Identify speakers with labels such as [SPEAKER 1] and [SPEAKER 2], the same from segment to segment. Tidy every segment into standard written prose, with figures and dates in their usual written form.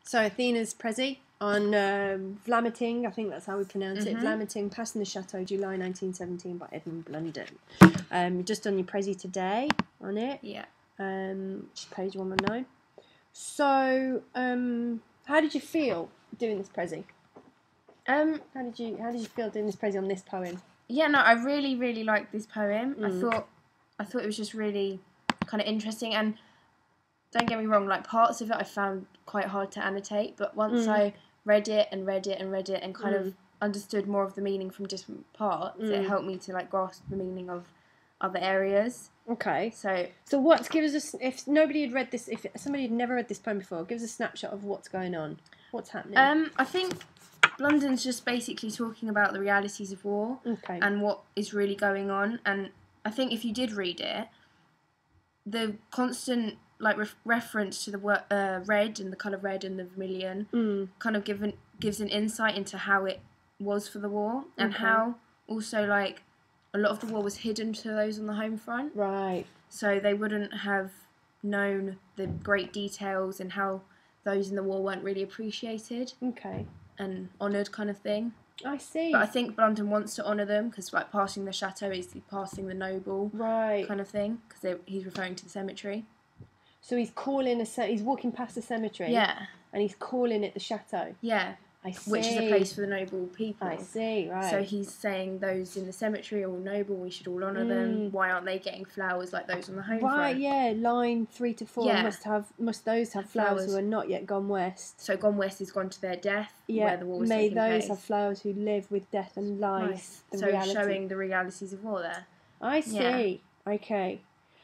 [SPEAKER 1] So Athena's Prezi on Vlamerting, I think that's how we pronounce it. Vlamerting, Passing the Chateau, July 1917 by Edmund Blunden. Just on your Prezi today on it.
[SPEAKER 2] Yeah.
[SPEAKER 1] Which is page 119. So, how did you feel doing this Prezi? How did you feel doing this Prezi on this poem?
[SPEAKER 2] Yeah, no, I really, really liked this poem. I thought it was just really kind of interesting, and don't get me wrong, like parts of it I found quite hard to annotate, but once I read it and kind of understood more of the meaning from different parts, it helped me to like grasp the meaning of other areas.
[SPEAKER 1] Okay.
[SPEAKER 2] So
[SPEAKER 1] what gives us, if nobody had read this, if somebody had never read this poem before, give us a snapshot of what's going on. What's happening?
[SPEAKER 2] I think Blunden's just basically talking about the realities of war and what is really going on, and I think if you did read it, the constant like reference to the word red and the colour red and the vermilion kind of gives an insight into how it was for the war and how also like a lot of the war was hidden to those on the home front.
[SPEAKER 1] Right.
[SPEAKER 2] So they wouldn't have known the great details and how those in the war weren't really appreciated.
[SPEAKER 1] Okay.
[SPEAKER 2] And honoured kind of thing.
[SPEAKER 1] I see.
[SPEAKER 2] But I think Blunden wants to honour them because like passing the chateau is passing the noble kind of thing because he's referring to the cemetery.
[SPEAKER 1] So he's calling he's walking past the cemetery.
[SPEAKER 2] Yeah.
[SPEAKER 1] And he's calling it the chateau.
[SPEAKER 2] Yeah.
[SPEAKER 1] I see.
[SPEAKER 2] Which is a place for the noble people.
[SPEAKER 1] I see, right.
[SPEAKER 2] So he's saying those in the cemetery are all noble, we should all honour them. Why aren't they getting flowers like those on the home front?
[SPEAKER 1] Right, yeah, line 3 to 4 must those have flowers who are not yet gone west.
[SPEAKER 2] So gone west is gone to their death, where the war was
[SPEAKER 1] may
[SPEAKER 2] taking
[SPEAKER 1] those
[SPEAKER 2] place.
[SPEAKER 1] have flowers who live with death and life.
[SPEAKER 2] Nice. So showing the realities of war there.
[SPEAKER 1] I see. Yeah. Okay.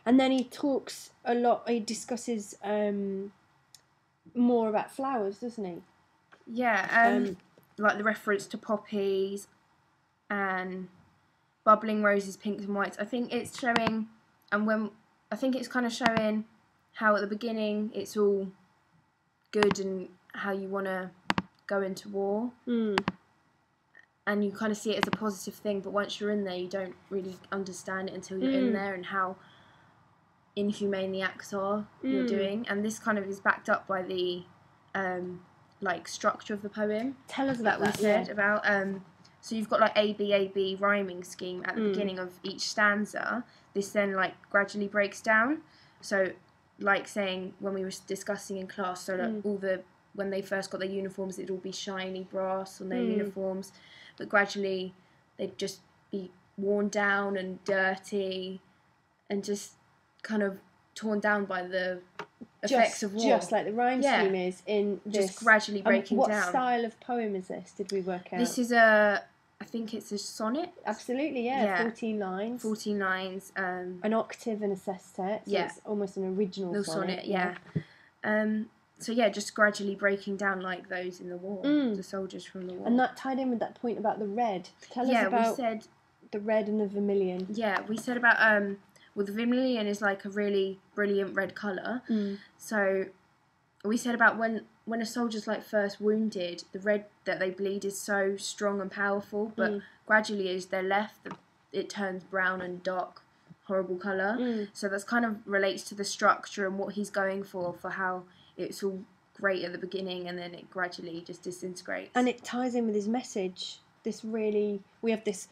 [SPEAKER 1] And then he talks a lot, he discusses more about flowers, doesn't he?
[SPEAKER 2] Yeah, like the reference to poppies and bubbling roses, pinks and whites. I think it's showing, I think it's kind of showing how at the beginning it's all good and how you want to go into war. And you kind of see it as a positive thing, but once you're in there, you don't really understand it until you're in there and how inhumane the acts are you're doing. And this kind of is backed up by the like structure of the poem.
[SPEAKER 1] Tell us about
[SPEAKER 2] that. We said about so you've got like A-B rhyming scheme at the beginning of each stanza. This then like gradually breaks down. So like saying when we were discussing in class, so like when they first got their uniforms, it'd all be shiny brass on their uniforms, but gradually they'd just be worn down and dirty and just kind of torn down by the effects of war.
[SPEAKER 1] Just like the rhyme scheme is in this.
[SPEAKER 2] Just gradually breaking down.
[SPEAKER 1] What style of poem is this, did we work out?
[SPEAKER 2] This is I think it's a sonnet.
[SPEAKER 1] Absolutely, yeah. 14 lines.
[SPEAKER 2] 14 lines.
[SPEAKER 1] An octave and a sestet, so it's almost an original sonnet.
[SPEAKER 2] Yeah. So yeah, just gradually breaking down like those in the war, the soldiers from the war.
[SPEAKER 1] And that tied in with that point about the red. Tell us about
[SPEAKER 2] we said,
[SPEAKER 1] the red and the vermilion.
[SPEAKER 2] Yeah, we said about well, the vermilion is like a really brilliant red colour. So we said about when a soldier's like first wounded, the red that they bleed is so strong and powerful, but gradually as they're left, it turns brown and dark, horrible colour. So that's kind of relates to the structure and what he's going for how it's all great at the beginning and then it gradually just disintegrates.
[SPEAKER 1] And it ties in with his message. We have this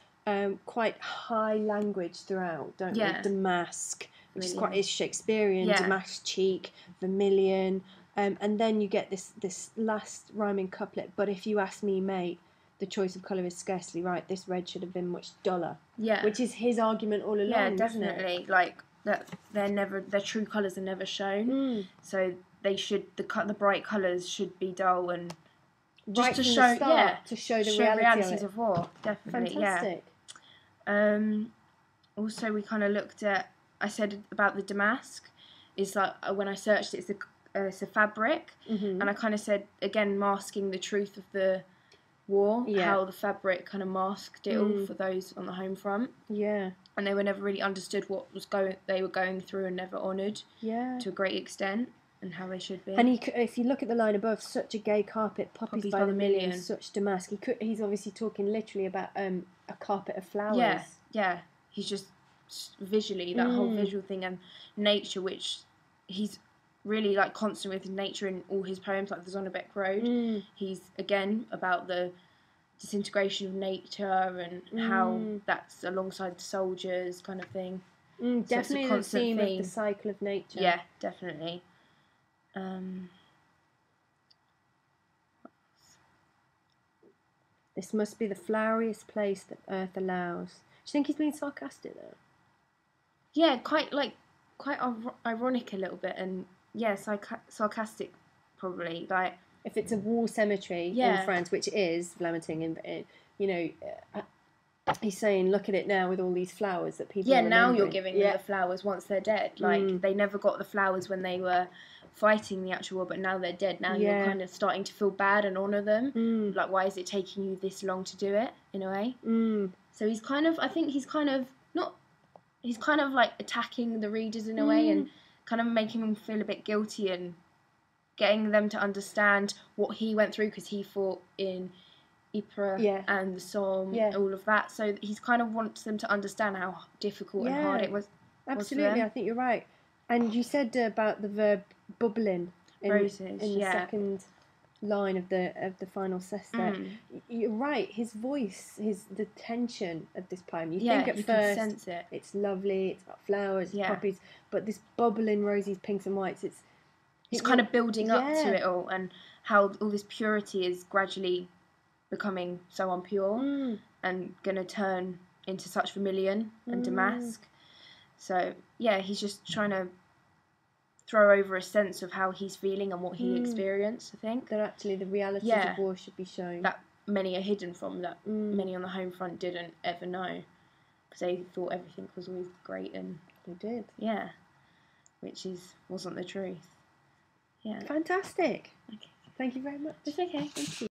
[SPEAKER 1] quite high language throughout, don't we? Damask, which is Shakespearean, damask cheek, vermilion, and then you get this last rhyming couplet, but if you ask me, mate, the choice of colour is scarcely right, this red should have been much duller. Yeah. Which is his argument all along.
[SPEAKER 2] Yeah, definitely. Like that their true colours are never shown. So they should the bright colours should be dull and
[SPEAKER 1] just to show to show the
[SPEAKER 2] realities of war. Definitely.
[SPEAKER 1] Fantastic.
[SPEAKER 2] Yeah. Also we kind of looked at, I said about the damask is like when I searched it, it's a fabric, and I kind of said again masking the truth of the war, how the fabric kind of masked it all for those on the home front. Yeah. And they were never really understood what they were going through and never honoured. Yeah. To a great extent. And how they should be. And
[SPEAKER 1] if you look at the line above, such a gay carpet, poppies by the million, such damask. He's obviously talking literally about a carpet of flowers.
[SPEAKER 2] Yeah. He's just visually, that whole visual thing and nature, which he's really like constant with nature in all his poems, like the Zonnebeck Road. He's again about the disintegration of nature and how that's alongside the soldiers kind of thing.
[SPEAKER 1] So definitely the theme of the cycle of nature.
[SPEAKER 2] Yeah, definitely.
[SPEAKER 1] This must be the floweriest place that earth allows. Do you think he's being sarcastic there?
[SPEAKER 2] Yeah, quite ironic a little bit, and yeah, sarcastic probably. Like
[SPEAKER 1] if it's a war cemetery in France, which is Vlamertinghe, you know, he's saying, look at it now with all these flowers that people. Yeah,
[SPEAKER 2] now you're giving them the flowers once they're dead. Like they never got the flowers when they were fighting the actual war, but now they're dead. Now you're kind of starting to feel bad and honour them. Like, why is it taking you this long to do it? In a way. So he's kind of, I think he's kind of not. He's kind of like attacking the readers in a way and kind of making them feel a bit guilty and getting them to understand what he went through because he fought in Ypres and the Somme, all of that. So he's kind of wants them to understand how difficult and hard it was.
[SPEAKER 1] Absolutely, I think you're right. And you said about the verb bubbling in the second line of the final sestet. You're right. His voice, the tension of this poem. You think at first
[SPEAKER 2] can sense it.
[SPEAKER 1] It's lovely. It's got flowers, poppies, but this bubbling roses, pinks and whites.
[SPEAKER 2] It's kind of building up to it all, and how all this purity is gradually becoming so impure and gonna turn into such vermilion and damask. So yeah, he's just trying to throw over a sense of how he's feeling and what he experienced. I think
[SPEAKER 1] that actually the realities of war should be shown.
[SPEAKER 2] That many are hidden from, that many on the home front didn't ever know, because they thought everything was always great, and
[SPEAKER 1] they did.
[SPEAKER 2] Yeah, which wasn't the truth. Yeah,
[SPEAKER 1] fantastic. Okay, thank you very much.
[SPEAKER 2] It's okay. Thank you.